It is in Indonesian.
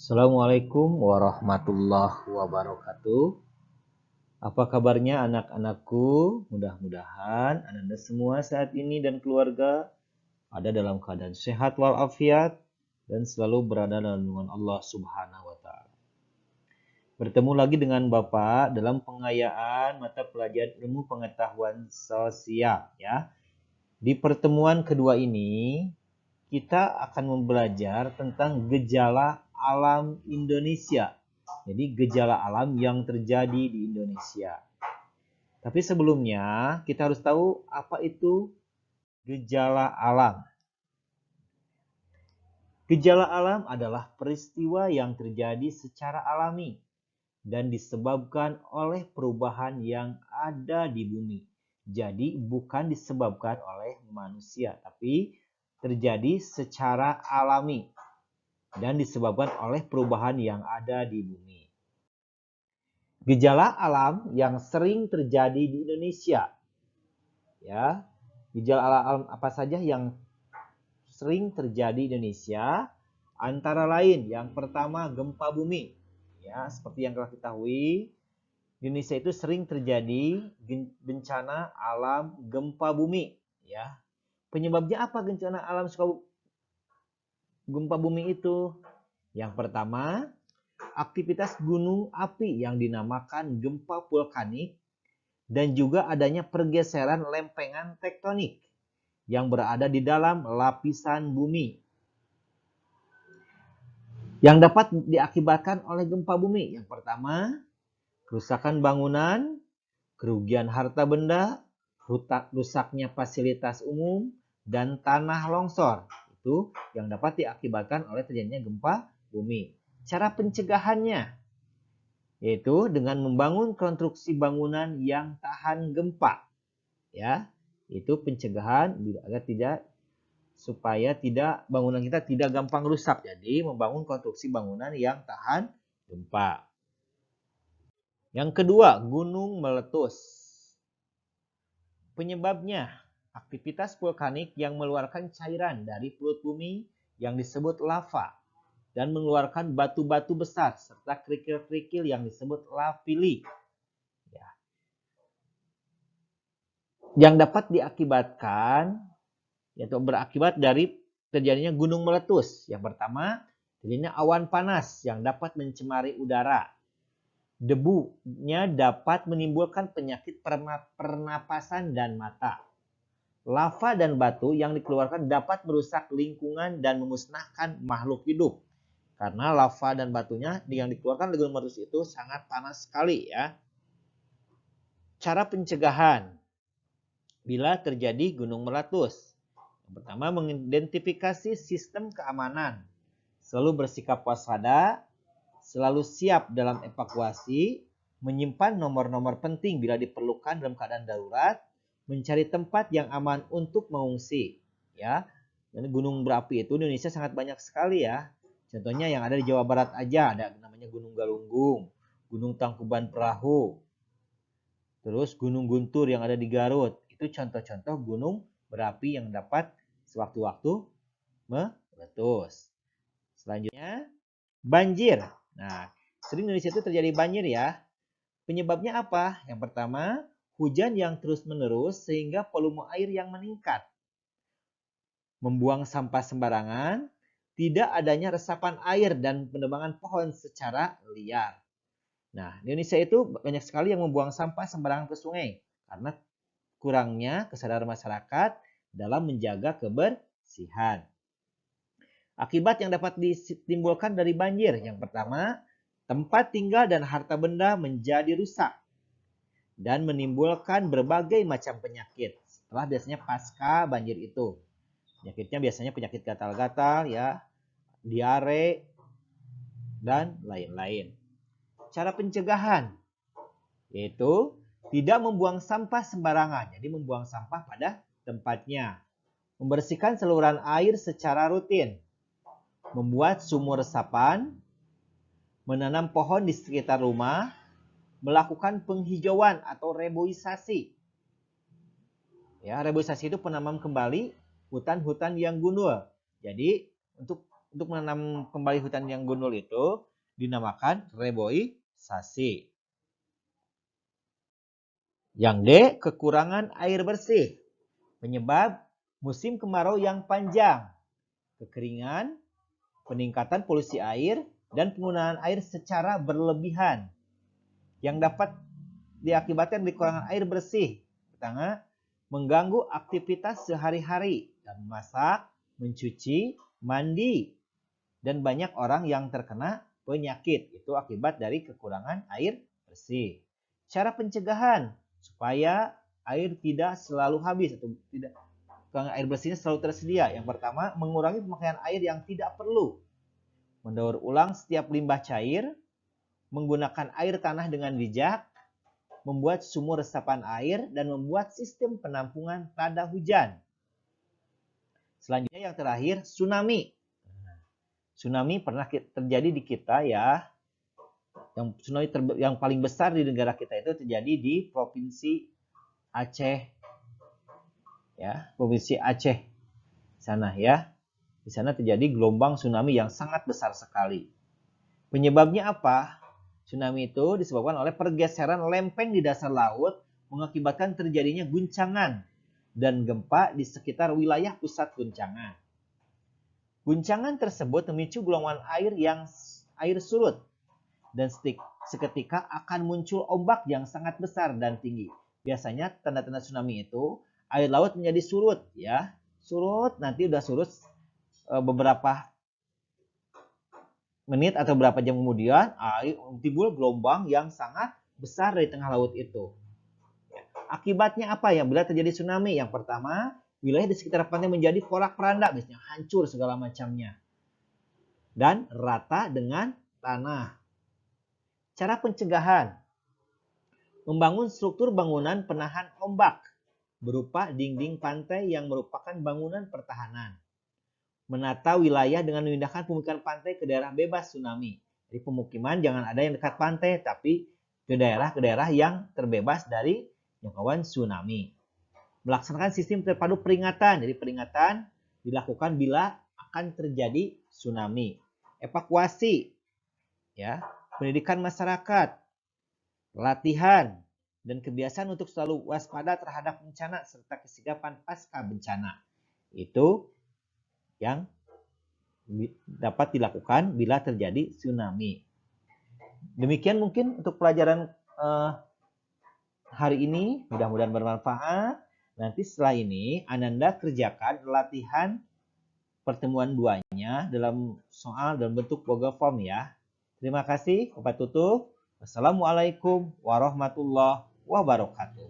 Assalamualaikum warahmatullahi wabarakatuh. Apa kabarnya anak-anakku? Mudah-mudahan Anda semua saat ini dan keluarga ada dalam keadaan sehat walafiat dan selalu berada dalam lindungan Allah Subhanahu wa taala. Bertemu lagi dengan Bapak dalam pengayaan mata pelajaran ilmu pengetahuan sosial ya. Di pertemuan kedua ini kita akan belajar tentang gejala alam Indonesia. Jadi gejala alam yang terjadi di Indonesia. Tapi sebelumnya kita harus tahu apa itu gejala alam. Gejala alam adalah peristiwa yang terjadi secara alami dan disebabkan oleh perubahan yang ada di bumi. Jadi bukan disebabkan oleh manusia, tapi terjadi secara alami dan disebabkan oleh perubahan yang ada di bumi. Gejala alam yang sering terjadi di Indonesia. Ya. Gejala alam apa saja yang sering terjadi di Indonesia? Antara lain yang pertama gempa bumi. Ya, seperti yang telah ketahui, di Indonesia itu sering terjadi bencana alam gempa bumi, ya. Penyebabnya apa bencana alam gempa bumi itu? Yang pertama, aktivitas gunung api yang dinamakan gempa vulkanik dan juga adanya pergeseran lempengan tektonik yang berada di dalam lapisan bumi yang dapat diakibatkan oleh gempa bumi. Yang pertama, kerusakan bangunan, kerugian harta benda, rusaknya fasilitas umum, dan tanah longsor. Itu yang dapat diakibatkan oleh terjadinya gempa bumi. Cara pencegahannya yaitu dengan membangun konstruksi bangunan yang tahan gempa. Ya, itu pencegahan agar supaya bangunan kita tidak gampang rusak. Jadi membangun konstruksi bangunan yang tahan gempa. Yang kedua, gunung meletus. Penyebabnya aktivitas vulkanik yang mengeluarkan cairan dari perut bumi yang disebut lava dan mengeluarkan batu-batu besar serta kerikil-kerikil yang disebut lavili. Ya. Yang dapat diakibatkan yaitu berakibat dari terjadinya gunung meletus. Yang pertama, terjadinya awan panas yang dapat mencemari udara. Debunya dapat menimbulkan penyakit pernapasan dan mata. Lava dan batu yang dikeluarkan dapat merusak lingkungan dan memusnahkan makhluk hidup. Karena lava dan batunya yang dikeluarkan dari gunung meletus itu sangat panas sekali ya. Cara pencegahan bila terjadi gunung meletus. Yang pertama, mengidentifikasi sistem keamanan. Selalu bersikap waspada, selalu siap dalam evakuasi, menyimpan nomor-nomor penting bila diperlukan dalam keadaan darurat, mencari tempat yang aman untuk mengungsi. Ya, dan gunung berapi itu di Indonesia sangat banyak sekali ya. Contohnya yang ada di Jawa Barat aja ada namanya Gunung Galunggung, Gunung Tangkuban Perahu, terus Gunung Guntur yang ada di Garut. Itu contoh-contoh gunung berapi yang dapat sewaktu-waktu meletus. Selanjutnya, banjir. Nah, sering di Indonesia itu terjadi banjir ya. Penyebabnya apa? Yang pertama, hujan yang terus-menerus sehingga volume air yang meningkat. Membuang sampah sembarangan, tidak adanya resapan air dan penebangan pohon secara liar. Nah, di Indonesia itu banyak sekali yang membuang sampah sembarangan ke sungai karena kurangnya kesadaran masyarakat dalam menjaga kebersihan. Akibat yang dapat ditimbulkan dari banjir. Yang pertama, tempat tinggal dan harta benda menjadi rusak dan menimbulkan berbagai macam penyakit. Setelah biasanya pasca banjir itu. Penyakitnya biasanya penyakit gatal-gatal ya, diare dan lain-lain. Cara pencegahan yaitu tidak membuang sampah sembarangan. Jadi membuang sampah pada tempatnya. Membersihkan saluran air secara rutin. Membuat sumur resapan, menanam pohon di sekitar rumah, melakukan penghijauan atau reboisasi. Ya, reboisasi itu penanaman kembali hutan-hutan yang gundul. Jadi untuk untuk menanam kembali hutan yang gundul itu dinamakan reboisasi. Yang D, kekurangan air bersih. Penyebab musim kemarau yang panjang, kekeringan, peningkatan polusi air, dan penggunaan air secara berlebihan yang dapat diakibatkan dari kekurangan air bersih. Pertama, mengganggu aktivitas sehari-hari dan memasak, mencuci, mandi, dan banyak orang yang terkena penyakit. Itu akibat dari kekurangan air bersih. Cara pencegahan supaya air tidak selalu habis atau tidak air bersihnya selalu tersedia. Yang pertama, mengurangi pemakaian air yang tidak perlu. Mendaur ulang setiap limbah cair, menggunakan air tanah dengan bijak, membuat sumur resapan air, dan membuat sistem penampungan tada hujan. Selanjutnya yang terakhir, tsunami. Tsunami pernah terjadi di kita ya. Yang tsunami yang paling besar di negara kita itu terjadi di Provinsi Aceh. Ya, Provinsi Aceh sana ya. Di sana terjadi gelombang tsunami yang sangat besar sekali. Penyebabnya apa? Tsunami itu disebabkan oleh pergeseran lempeng di dasar laut mengakibatkan terjadinya guncangan dan gempa di sekitar wilayah pusat guncangan. Guncangan tersebut memicu gelombang air surut dan seketika akan muncul ombak yang sangat besar dan tinggi. Biasanya tanda-tanda tsunami itu air laut menjadi surut ya. Surut, nanti udah surut beberapa menit atau berapa jam kemudian timbul gelombang yang sangat besar dari tengah laut itu. Akibatnya apa ya bila terjadi tsunami? Yang pertama, wilayah di sekitar pantai menjadi porak-poranda, biasanya hancur segala macamnya dan rata dengan tanah. Cara pencegahan: membangun struktur bangunan penahan ombak berupa dinding pantai yang merupakan bangunan pertahanan. Menata wilayah dengan memindahkan pemukiman pantai ke daerah bebas tsunami. Jadi pemukiman jangan ada yang dekat pantai, tapi ke daerah-daerah yang terbebas dari jangkauan tsunami. Melaksanakan sistem terpadu peringatan. Jadi peringatan dilakukan bila akan terjadi tsunami. Evakuasi, ya, pendidikan masyarakat, latihan, dan kebiasaan untuk selalu waspada terhadap bencana serta kesigapan pasca bencana. Itu yang dapat dilakukan bila terjadi tsunami. Demikian mungkin untuk pelajaran hari ini, mudah-mudahan bermanfaat. Nanti setelah ini Ananda kerjakan latihan pertemuan 2-nya dalam soal dalam bentuk Google Form ya. Terima kasih. Sampai tutup. Wassalamualaikum warahmatullahi wabarakatuh.